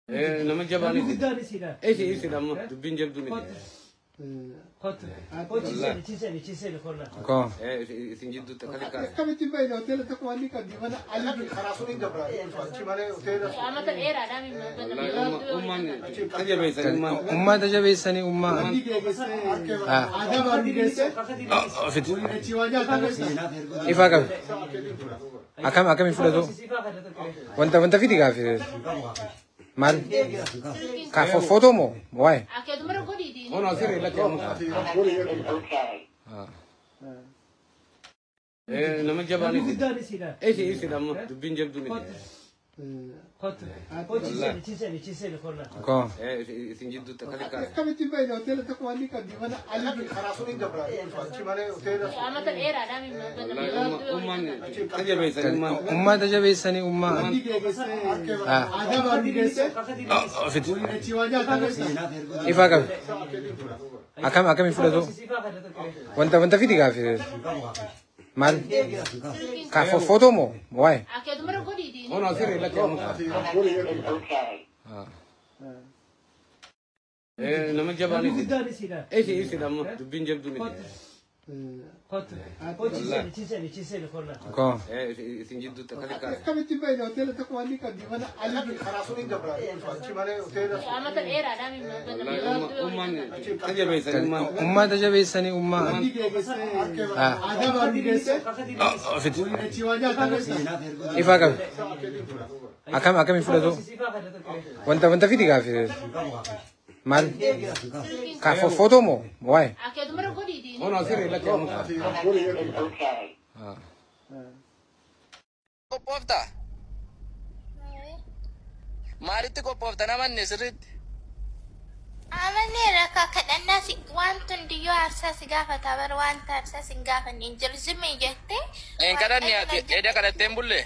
لما جابني ايش لما تبين جبدوني خط تشيسي كو سنجدو تكاليكا كم تبين هوتيل تكواني كدي وانا علي خلاص ولين جبرا شمالي هوتيل عامة إيرا دامي أمة تجابيسني أمة هذا بارو جيسه إفاقة أكم يفلتو وانت في دقيقة مال كافو فوتو مو واي أنا أصير لك لما جابني ايش لما تبين جبدوني خط تشيسي كو سنجدو تكاليكا كم تبين هوتيل تكواني كدي وانا علي خلاص ولين جبرا شمالي هوتيل عامة إيرا دامي أمة تجابيسني أمة هذا بارو جيسه إفاقة أكم يفلتو وانت في دقيقة مال كافو فوتو مو واي أنا أصير لك لما جابني ايش لما تبين جبدوني خط تشيسي كو سنجدو تكاليكا كم تبين هوتيل تكواني كدي وانا علي خلاص ولين جبرا شمالي هوتيل عامة إيرا دامي أمة تجابيسني أمة هذا بارو جيسه إفاقة أكم يفلتو وانت في دقيقة مال كافو فوتو مو واي أنا أصير لك Kopofta. Maalitti kopofta namanni sirriitti. Amanneera kakadhannaa si wantoon diyyoo aarsaa si gaafata bar wanta aarsaa si gaafanne hin jiru zimmi jettee. Een kadhanni ati edda kadhatteen bulle.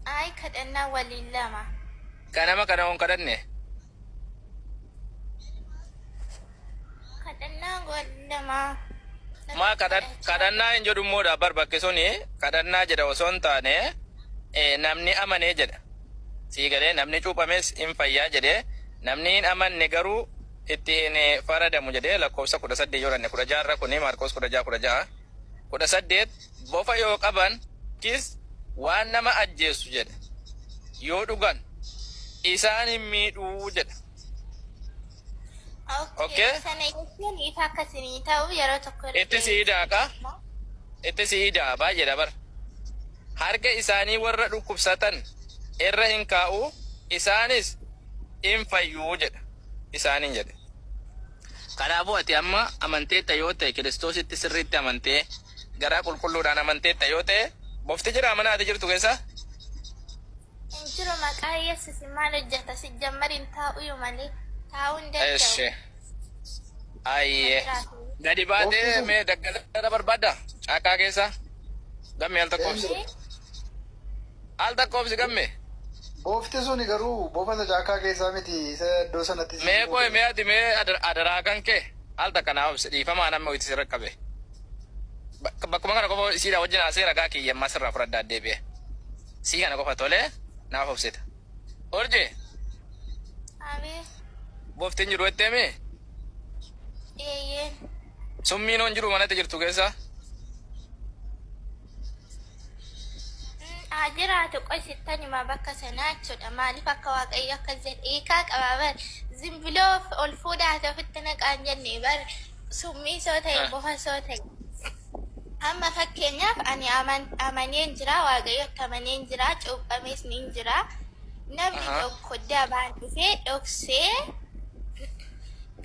Ay kadhannaa waliin lama. Kanama kana on kadhanne. Kadhannaa waliin lama. Ma kadhannaa hin jedhu immoo bar bakke suni kadhannaa jedha osoo hin taane namni amanee jedha. Sii galee namni cuuphames hin fayyaa jedhee namni hin amanne garuu ittiin faradamu jedhee lakkoofsa 18 yoo dhanne 16 kuni Maarqos 16 18 bofa yoo qaban kis waan nama ajjeessu jedha. Yoo dhugan isaan hin miidhuu jedha. Okay. Sana jechuun ifa akkasii ta'u yeroo tokko itti siidaa baay'ee dabar. Harka isaanii warra dhukkubsatan irra hin kaa'u isaanis hin fayyuu jedha. Isaaniin jedhe. Kanaafuu ati amma amanteetta yoo ta'e Kiristoositti sirriitti amantee garaa qulqulluudhaan amanteetta yoo ta'e bofti jira amanaa ati jirtu keessa? Jiru maqaa Yesuus maal hojjeta si jammariin taa'uu malee. Eeshe. Ayyee. Gadi baatee mee daggala barbaadda? Caakaa keessa? Gamme al takkoofsi? Al takkoofsi gamme? Bofti suni garuu boofata caakaa keessaa miti isa iddoo sanatti. Mee qo'e mee ati mee adaraa kan kee al takka naaf dhiifamaa nama itti sirra qabe. Bakkuma kana qofa siidha wajjin haasee ragaa kiyyammaa sirraa fudhadhaa deebi'e. Sii kana qofa tolee naaf obsita. Orjee? Ameen. Boftiin jiru etteemi? Eeyyeen. Summiin on jiru manatti jirtu keessa? Jiraatu qo'isittani ma bakka sanaa jechuudha. Maaliif akka Waaqayyo akka hiikaa qaba bar zimbiloo ol fuudhaate ofitti naqaan jenne bar summii soo ta'e bofa soo ta'e. Amma fakkeenyaaf ani amaneen jira Waaqayyotti amaneen jira cuuphamees ni jira. Namni tokko dabaan dhufee dhoksee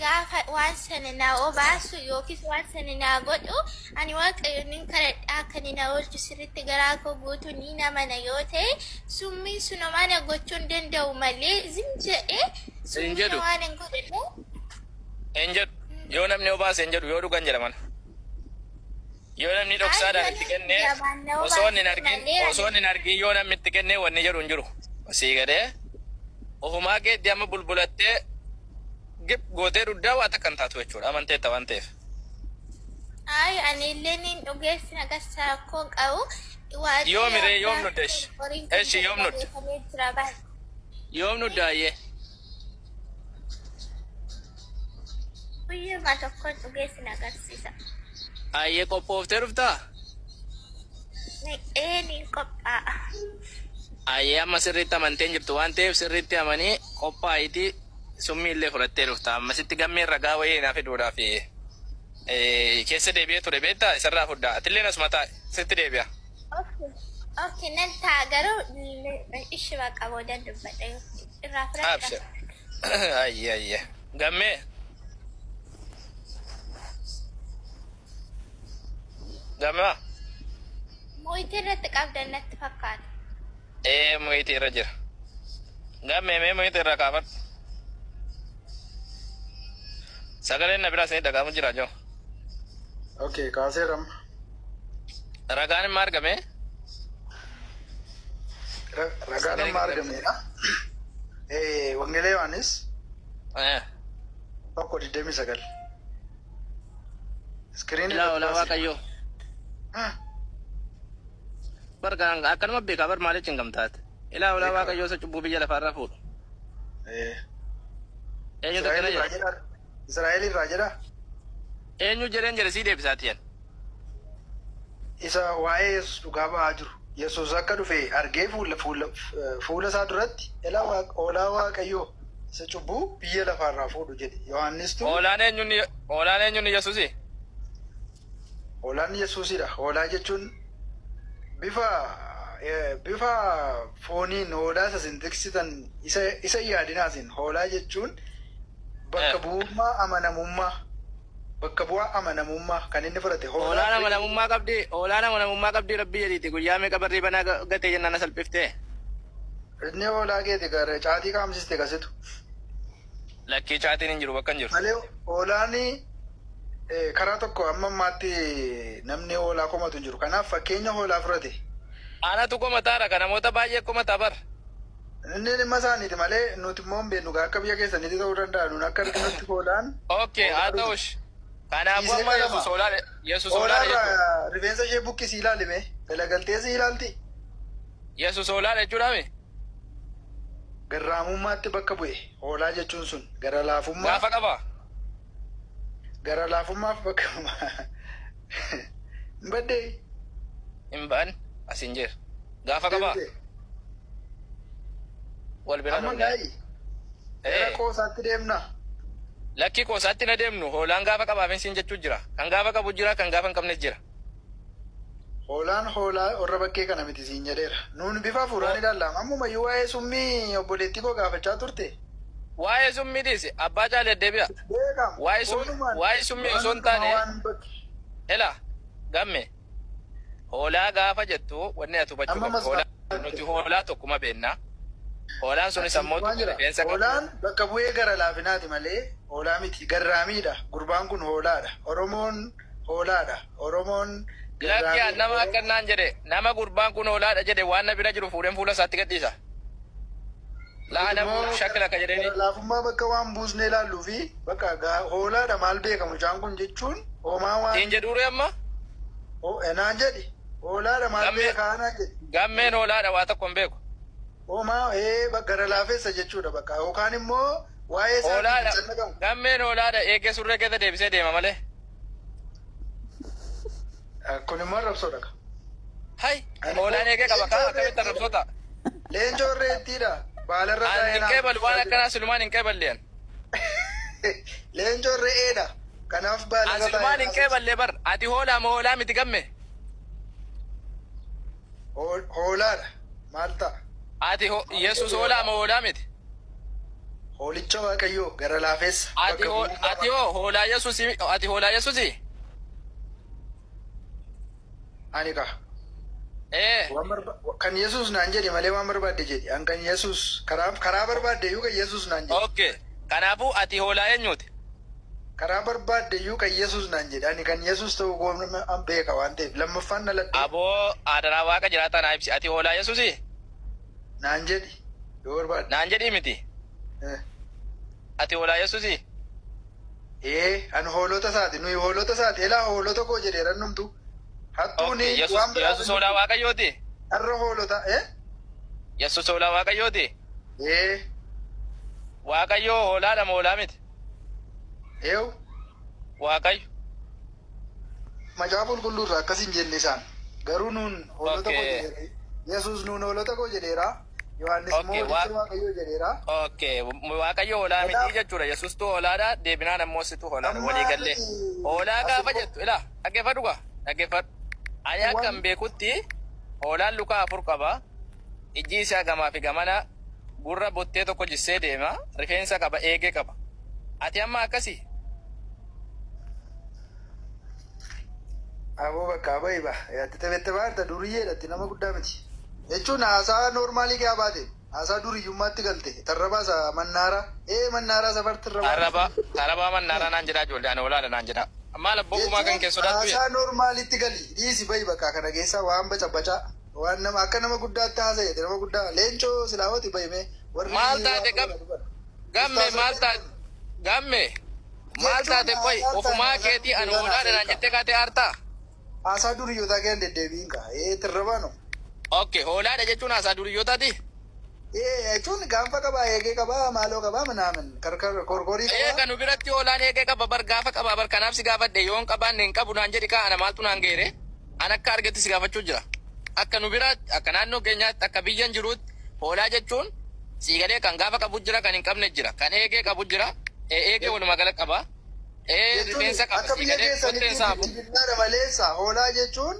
gaafa waan sana naa obaasu yookiis waan sana naa godhu ani Waaqayyoon nin kadhadhaa akka ni na oolchu sirriitti garaa koo guutuu ni namana yoo ta'e summiin sun mana gochuu hin danda'u malee zim jedhee summiin waan hin godhanne. Hin jedhu yoo namni obaase hin jedhu yoo dhugan jedhaman. Yoo namni dhoksaadhaan itti kennee osoo hin argin yoo namni itti kennee wanni jedhu hin jiru. Sii gadee ofumaa keetti amma bulbulattee gib gootee duddaa waa takkan taatu jechuudha amanteetta waan ta'eef. Ay ani illee nin dhugeessi nagarsaa akkoo qabu. Yoom iree yoom nuddesh? Eshi yoom nudde? Yoom nu daayee? Guyyuma tokkoon dhugeessin agarsiisa. Ayyee qophooftee dhuftaa? Ni qophaa'a. Ayyee amma sirriitti amanteen jirtu waan ta'eef sirriitti amanii qophaa'itii summii illee fudhattee dhufta. Ammasitti gammeen ragaa wayii naa fiduudhaaf keessa deebi'ee ture beektaa isarraa fuddaa. Atilleen asuma taa'e sitti deebi'a. Okay, nan ta'a garuu ishuma qaboo dandubbadha irraa fudhadha. Ayyee. Gammee. Gammaa. Mo'itii irratti qabdan natti fakkaata. Mo'itii irra jira. Gammee mee mo'itii irra kaafadhu. Sagaleen na biraa sanii dhaga'amu jira joo. Okay, kaaseeram. Ragaan hin argame. Ragaan amma argameedha. Wangeela Yohaannis 1:29. Iskiriinii Ilaa Waaqayyoo. Bargaan akkanuma beekaa bar maaliif hin gamtaate. Ilaa Waaqayyoo isa cubbuu biyya lafaarraa fuudhu. Eenyutu akkana jedha? Israa'el irraa jedha. Eenyu jedheen jedhe sii deebisaatiyan. Isa waa'ee Yesuus dhugaa ba'aa jiru. Yesuus akka dhufe argee fuula isaa duratti hoolaa Waaqayyoo isa cubbuu biyya lafaarraa fuudhu jedhe. Yohaannistu Hoolaan eenyuun Yesuusi? hoolaan Yesuusidha. Hoolaa jechuun bifa fooniin hoolaa isa isin tiksitan isa yaadinaasin hoolaa jechuun bakka bu'ummaa amanamummaa. Bakka bu'aa amanamummaa kan inni fudhate Hoolaan amanamummaa qabdi rabbii jedhiiti guyyaa meeqa barrii banaa gatee jennaan na salphiftee. inni hoolaa keeti gara caatii qaamsiste kasitu. Lakkii caatiin hin jiru bakka hin jiru. Malee hoolaani karaa tokko amma ammaatti namni hoolaa komatu hin jiru. Kanaaf fakkeenya hoolaa fudhate. Anatu komataadha kan namoota baay'ee komataa bar. Inni dhimma isaaniiti malee nuti immoo hin beeknu akka biyya keessanitti ta'uu danda'a. Nuun akka arginutti hoolaan. Okay, haa ta'ush. Kanaafuu amma Yesuus hoolaadha jechuudha. Hoolaarraa rifeensa ishee buqqisii ilaalime galagaltee si ilaalti. Yesuus hoolaadha jechuudhaami. Garraamummaatti bakka bu'e hoolaa jechuun sun gara laafummaa. Gaafa qaba. Gara laafummaaf bakka hin baddee. Hin ba'an asin jira. Gaafa qaba. Wal bira Amma dhufne. gaayi. Gara qoosaatti deemna. Lakkii qoosaatti na deemnu hoolaan gaafa qabaafin siin jechuu jira. Kan gaafa qabu jira kan gaafa hin qabnes jira. Hoolaan hoolaa warra bakkee kana miti siin jedheera. Nuun bifa hafuuraan ilaallama. Ammumayyuu waa'ee summii obboleettii koo gaafachaa turte. Waa'ee summiidhis abbaa caalee deebi'a. Beekama. Waa'ee summii osoo hin taane ela gamme hoolaa gaafa jettu wanni ati hubachuu Amma qabdu hoolaa nuti hoolaa tokkuma beennaa. Hoolaan sunis ammoo rifeensa qabu. Hoolaan bakka bu'ee gara laafinaati malee hoolaa miti. Garraamiidha. Gurbaan kun hoolaadha. Oromoon hoolaadha. Oromoon Lakkii nama akkanaan jedhe nama gurbaan kun hoolaadha jedhe waan na bira jiru fuudheen fuula isaatti gadhiisa. Laana shakkila ka jedheni. Laafummaa bakka waan buusnee ilaalluu fi bakka hoolaadha maal beekamu mucaan kun jechuun homaa waan. Tiin jedhuure amma? Naan jedhi. Hoolaadha maal beekaa naan jedhi. Gammeen hoolaadha waa tokko hin beeku. Homaa gara laafessa jechuudha bakka yookaan immoo waa'ee isaa Hoolaadha. Gammeen hoolaadha eegee surree keessa deebisee deema malee. kun immoo arrabsoodha. Hai hoolaan eegee qaba kaa akkamitti arrabsoota? Leencoo reettiidha. Baalarra Ani hin qeebalu waan akkanaa silumaan hin qeeballeen. Leencoo re'eedha. Kanaaf baalarra Ani silumaan hin qeeballee bar ati hoolaa moo hoolaa miti gamme? Hoolaadha. Maal ta'a? Ati Yesuus hoolaa moo hoolaa miti? Hoolicha Waaqayyoo gara laafessa. Ati hoolaa Yesuusi ati hoolaa Yesuusi? Ani ka. Kan Yesuus naan jedhe malee waan barbaadde jedhe. An kan Yesuus karaa barbaadde iyyuu kan Yesuus naan jedhe. Okay. Kanaafuu ati hoolaa eenyuuti? Karaa barbaadde iyyuu kan Yesuus naan jedhe. Ani kan Yesuus ta'uu goona beeka waan ta'eef lammaffaan na ladde. Aboo adaraa waaqa jiraataa naa ibsi. Ati hoolaa Yesuusi? Naan jedhi yoo barbaadde. Naan jedhii miti. Ati hoolaa Yesuusi? Ani hoolota isaati. Nuyi hoolota isaati. Elaa hoolota koo jedhee rannumtu. Hattuuni waan Yesuus hoolaa Waaqayyooti? Har'a hoolota Yesuus hoolaa Waaqayyooti? Waaqayyo hoolaadha moo hoolaa miti? Eewu Waaqayyo. macaafa qulqulluurraa akkasiin jenne isaan garuu nuun hoolota koo Okay. jedheera. Yesuus nuun hoolota koo jedheera. Yohaannis immoo Okay, hojjecha Waaqayyoo jedheera. Okay, Waaqayyo hoolaa miti jechuudha. Yesuustu hoolaadha, deebinaan ammoo situ hoolaadha. Walii gallee. Hoolaa gaafa jettu ilaa dhaggeeffadhu gaa dhaggeeffadhu. Ani akkan beekutti hoolaan luka 4 qaba. Ijji isaa gamaa fi gamana gurra bottee tokko jissee deema. Rifeensa qaba, eegee qaba. Ati amma akkasii? Aboo bakka bayi ba yaatti taphette baarta duriyyeedhatti nama guddaa miti. Jechuun haasaa noormaalii gaa baate haasaa duriyyummaatti galte tarrabaa isa mannaaraa mannaaraa safarti Tarabaa mannaaraa naan jedhaa ijoollee ani hoolaadha naan jedhaa. Maal abbookumaa kan keessa sodaattu haasaa noormaalitti gali dhiisi bayi bakka kana keessa waan bacabacaa waan nama akka nama guddaatti haasa'e nama guddaa leencoo silaawoti bayime warri maal taate gamme maal taate qoy ofumaa keetii ani hoolaadha naan jettee kaatee aartaa. haasaa duriyyootaa kee deddeebiin kaa tarrabaa no. Okay, hoolaadha jechuun haasaa duriyyootaati. Jechuun gaanfa qabaa eegee qabaa maaloo qabaa manaamin korkorii qabaa. Kan nu biratti hoolaan eegee qaba bar gaafa qabaa bar kanaaf si gaafadhe yoon qabaanne hin qabu naan jedhi kaana maaltu naan geere an akka argetti si gaafachuu jira. Akka nu biraatti akka naannoo keenyaatti akka biyyan jiruutti hoolaa jechuun siigalee kan gaafa qabu jira kan hin qabne jira kan eegee qabu jira eegee walumaa gala qaba. Rifeensa qaba siigalee kotteen saafu. Maleessa hoolaa jechuun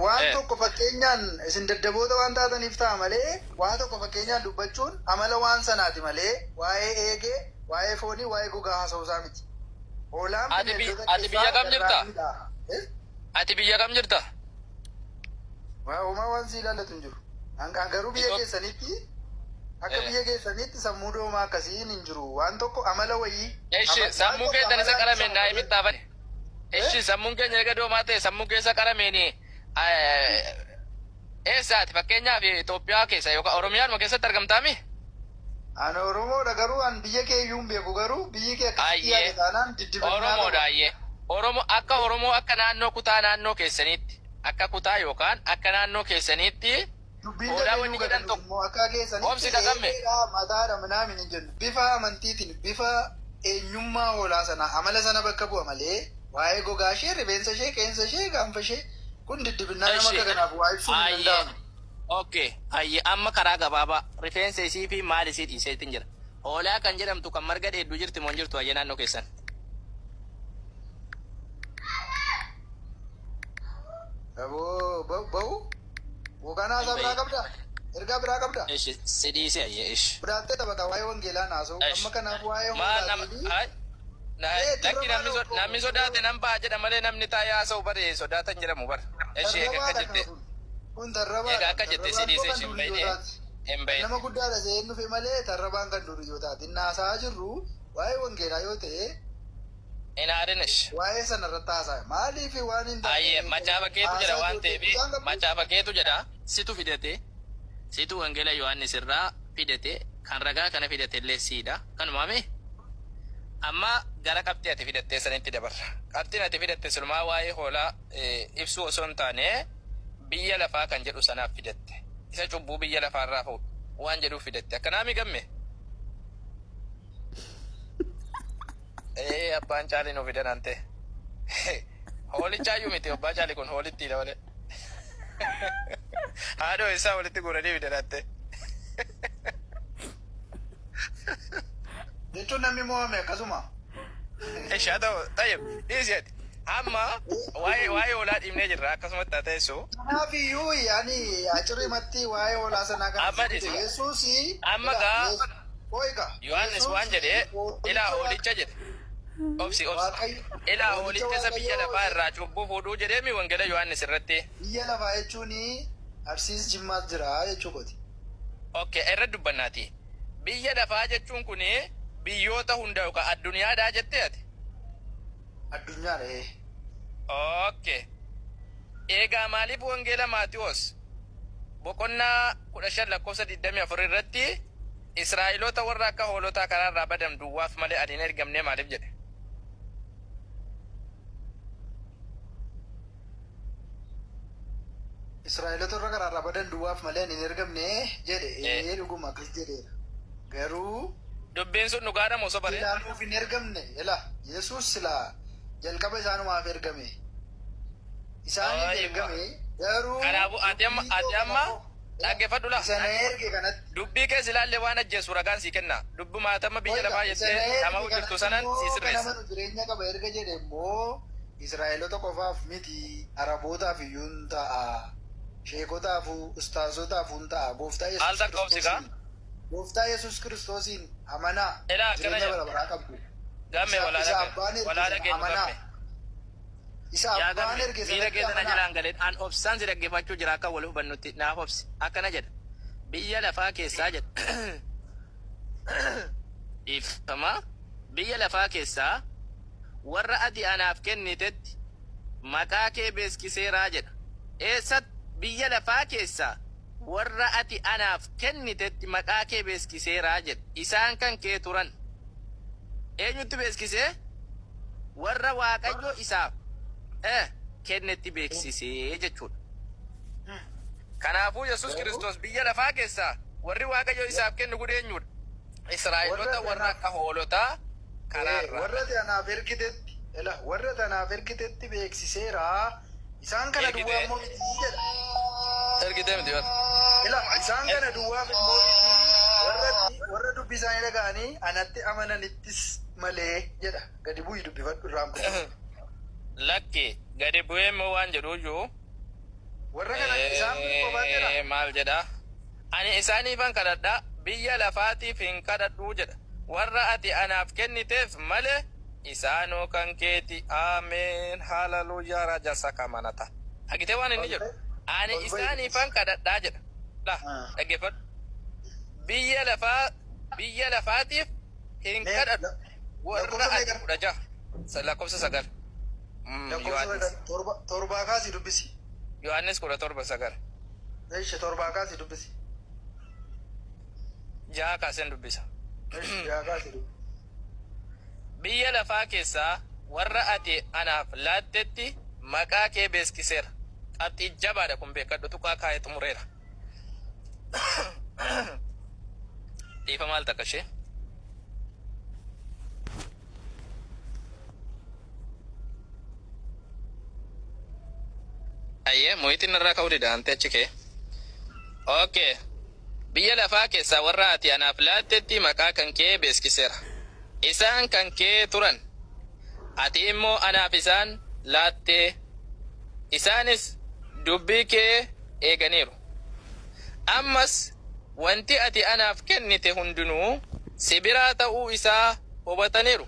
waan tokko fakkeenyaan isin daddaboota waan taataniif ta'a malee waan tokko fakkeenyaan dubbachuun amala waan sanaati malee waa'ee eegee waa'ee foonii waa'ee gogaa haasa'uusaa miti. Hoolaan Ati biyya kam jirta? Ati biyya kam jirta? Uumaa waan si ilaallatu hin jiru. Garuu biyya keessanitti akka biyya keessanitti sammuu doomaa akkasiin hin jiru. Waan tokko amala wayii. Eshi sammuu keessan isa qarameen naa himitti taafane. Eshi sammuun keenya eega doomaa ta'e sammuu keessa qarameeni eessaati fakkeenyaaf Itoophiyaa keessa yookaan Oromiyaanuma keessatti argamtaami? Ani Oromoodha garuu an biyya kee iyyuu hin beeku garuu biyyi kee akkasitti yaade taanaan diddibannaa Oromoodha ayyee. Oromoo akka naannoo kutaa naannoo keessaniitti akka kutaa yookaan akka naannoo keessaniitti hoolaa wanni jedhan tokko akka keessanitti oomsi dhaqamme. Mataadha minaamin hin jennu bifa amantiitiin bifa eenyummaa hoolaa sana amala sana bakka bu'a malee waa'ee gogaa ishee rifeensa ishee qeensa ishee gaanfa ishee kun diddibinnaa nama akka kanaaf waa ibsuun hin danda'amu. Okay, ayye amma karaa gabaabaa rifeensa isii fi maal isii dhiiseetiin jira. Hoolaa kan jedhamtu kan marga dheedduu jirti moo hin jirtu ayyee naannoo keessan? Aboo ba'u gogaan haasaa biraa qabdaa? Ergaa biraa qabdaa? Ishi si dhiise ayyee ishi. Biraattee taphata waa'ee wangeelaa naasoo amma kanaaf waa'ee Maal hoolaa lakki namni sodaate nan ba'a jedha malee namni taa'ee haasa'u bare sodaatan jedhamu bara. Ishi eega akka jette. Kun tarrabaa Egaa akka jette si dhiise ishi hin bahin. nama guddaadha seen dhufe malee tarrabaan kan duriyootaati. Inni haasa'aa jirru waa'ee wangeelaa yoo ta'e Hin haadhin ishi. waa'ee sana irratti haasa'e maaliif waan hin Ayyee macaafa keetu jedha waan ta'eef macaafa keetu jedha situ fidate situ wangeela Yohaannis irraa fidate kan ragaa kana fidate illee siidha kanumaame amma gara qabxii ati fidattee sanitti dabarra qabxiin ati fidatte silumaa waa'ee hoolaa ibsuu osoo hin taane biyya lafaa kan jedhu sanaaf fidatte isa cubbuu biyya lafaa irraa fuudhu waan jedhuuf fidatte akkanaami gamme abbaan caalii nuuf fidan ante hoolichaayyuu miti abbaa caalii kun hoolittiidha malee haadhoo isaa walitti guuranii fidan ante jechuun namni mo'ame akkasuma. Ishaa ta'u tayyib dhiiseeti amma waa'ee hoolaa dhiibnee jirra akkasumatti haa ta'essu. Kanaaf iyyuu yaani achirimatti waa'ee hoolaa sanaa kan Amma dhisi. Yesuusi. Amma gaa Hoika. Yohaannis waan jedhee ilaa hoolicha jedhe. Obsi ilaa hoolicha isa biyya lafaa irraa cubbuu fuudhuu jedheemi wangeela Yohaannis irratti. Biyya lafaa jechuun arsiis jimmaas jira jechuu kooti. Okay, irra dubbannaati. Biyya lafaa jechuun kun biyyoota hunda yookaan addunyaadhaa jettee ati. Addunyaadha. Okay. Egaa maaliif wangeela Maatiyoos boqonnaa 15:24 irratti Israa'eloota warra akka hoolotaa karaarraa badan duwwaaf malee adiin ergamnee maaliif jedhe? Israa'eloota warra karaarraa badan duwwaaf malee hin ergamne jedhe dhuguma akkas jedheera. garuu dubbiin sun dhugaadha moo soba? ilaaluuf hin ergamne ila Yesuus sila jalqaba isaanumaaf ergame isaaniif ergame garuu Kanaafuu ati amma dhaggeeffadhu la. sana erge kanatti Dubbii keessa ilaalle waan ajjeesu ragaan sii kenna. Dubbii maatama biyya lafaa jettee nama hojjettu sanan sii sirreessa. nama jireenya qaba erga jedhe immoo Israa'eelota qofaaf miti Arabootaaf iyyuu hin ta'a. Sheekotaaf ustaazotaaf hin ta'a. Al takka obsikaa. Gooftaa Yesuus Kiristoosiin amanaa. Ilaa akkana jireenya jedhu. bara baraa qabdu. Gamme walaa dhageenyu gamme. Isa Yaa abbaan gamme erge miira keessa na amanaa. jalaan galeen an obsaan si dhaggeeffachuu jira akka wal hubannutti naaf obsi akkana jedha. Biyya lafaa keessaa jedha. Ifama biyya lafaa keessaa warra ati anaaf kennitetti maqaa kee beeksiseeraa jedha. Eessatti biyya lafaa keessaa warra ati anaaf kennitetti maqaa kee beeksiseeraa jedha. Isaan kan kee turan eenyutti beeksisee? Warra Waaqayyo isaaf kennetti beeksisee jechuudha. Kanaafuu Yesuus Kiristoos biyya lafaa keessaa warri Waaqayyo isaaf kennu kun eenyudha? Israa'eelota warra akka hoolotaa karaarraa. warra tanaaf ergitetti warra tanaaf ergitetti beeksiseera. Isaan kana Ergite. duwwaa immoo miti jedha. Ergitee miti bara. Isaan kana duwwaa immoo miti warra dubbii isaanii dhaga'anii anatti amananittis malee jedha. Gadi bu'ii dubbifadhu irraan kun. Lakki gadi bu'ee immoo waan jedhu iyyuu Warra kana isaan qofaa jedha. maal jedha? Ani isaaniifan kadhadha biyya lafaatiif hin kadhadhuu jedha. Warra ati anaaf kenniteef malee isaanoo kan keeti. Ameen halaluuyaa rajasa kamanata. Hagitee waan inni jedhu. Ani isaaniifan kadhadhaa jedha. Dhaggeeffadhu. Biyya lafaatiif hin kadhadhu. Warra ati 16 lakkoofsa 9. Torbaa kaasii dubbisi. Yohaannis 17:9. Torbaa kaasii dubbisi. 6 kaaseen dubbisa. Yaa kaasii dubbisi. Biyya lafaa keessaa warra ati anaaf laattetti maqaa kee beeksiseera. Qabxii jabaadha kun beekadhu tuqaa kaa'ee xumureera. Dhiifa maal takka ishee? Ayyee mo'itiin irraa ka'uu dida ante achi kee. Okay. Biyya lafaa keessaa warra ati anaaf laattetti maqaa kan kee beeksiseera. Isaan kan kee turan. Ati immoo anaaf isaan laattee. Isaanis dubbii kee eeganiiru. Ammas wanti ati anaaf kennite hundinuu si biraa ta'uu isaa hubataniiru.